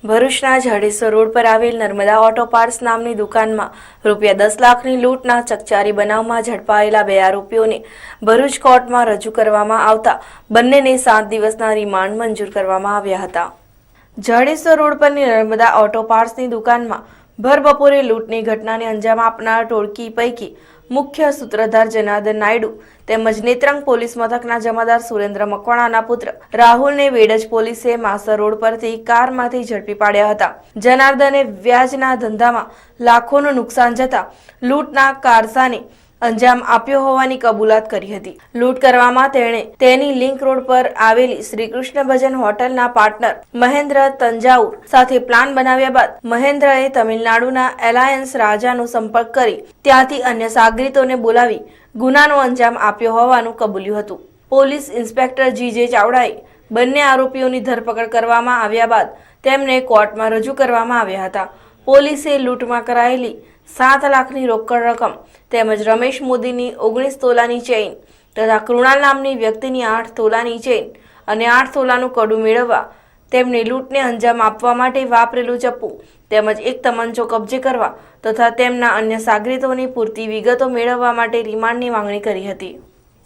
ભરૂચના જાડેશ્વર રોડ પર આવેલ નર્મદા ઓટો પાર્ટ્સ નામની દુકાનમાં ₹10 લાખની લૂંટના ચકચારી બનાવમાં ઝડપાયેલા 2 આરોપીઓને ભરૂચ કોર્ટમાં રજૂ કરવામાં આવતા બંનેને 7 દિવસના રિમાન્ડ મંજૂર કરવામાં આવ્યા હતા। જાડેશ્વર રોડ પરની નર્મદા ઓટો પાર્ટ્સની દુકાનમાં ભર બપોરે લૂંટની ઘટનાને અંજામ આપનાર ટોળકી પૈકી મુખ્ય સૂત્રધાર જનાર્દન નાયડુ તેમજ નેત્રંગ પોલીસ મથકના જમાદાર સુરેન્દ્ર મકવાણાના પુત્ર રાહુલને વેડજ પોલીસે માસર રોડ પરથી કારમાંથી ઝડપી પાડ્યા હતા। જનાર્દને વ્યાજના ધંધામાં લાખોનું નુકસાન જતા લૂંટના કારસાને અંજામ આપ્યો હોવાની કબૂલાત કરી હતી। લૂંટ કરવામાં તેણે તેની લિંક રોડ પર આવેલી શ્રી કૃષ્ણ ભજન હોટલના પાર્ટનર મહેન્દ્ર તંજાઉર સાથે પ્લાન બનાવ્યા બાદ મહેન્દ્રએ તમિલનાડુના એલાયન્સ રાજાનો સંપર્ક કરી ત્યાંથી અન્ય સાગરીતોને બોલાવી ગુનાનો અંજામ આપ્યો હોવાનું કબૂલ્યું હતું। Police inspector G.J. ચાવડાએ બંને આરોપીઓની ધરપકડ કરવામાં આવ્યા બાદ તેમને કોર્ટમાં રજૂ કરવામાં આવ્યા હતા। પોલીસે લૂંટમાં કરાયેલી 7 લાખની રોકડ રકમ તેમજ રમેશ મોદીની 19 તોલાની ચેઇન તથા કૃણાલ નામની વ્યક્તિની 8 તોલાની ચેઇન અને 8 તોલાનું કડું મેળવવા તેમની લૂંટને અંજામ આપવા માટે વાપરેલું ચપ્પુ તેમજ એક તમંચો કબજે કરવા તથા તેમના અન્ય સાગરીતોની પૂરતી વિગતો મેળવવા માટે રિમાન્ડની માંગણી કરી હતી।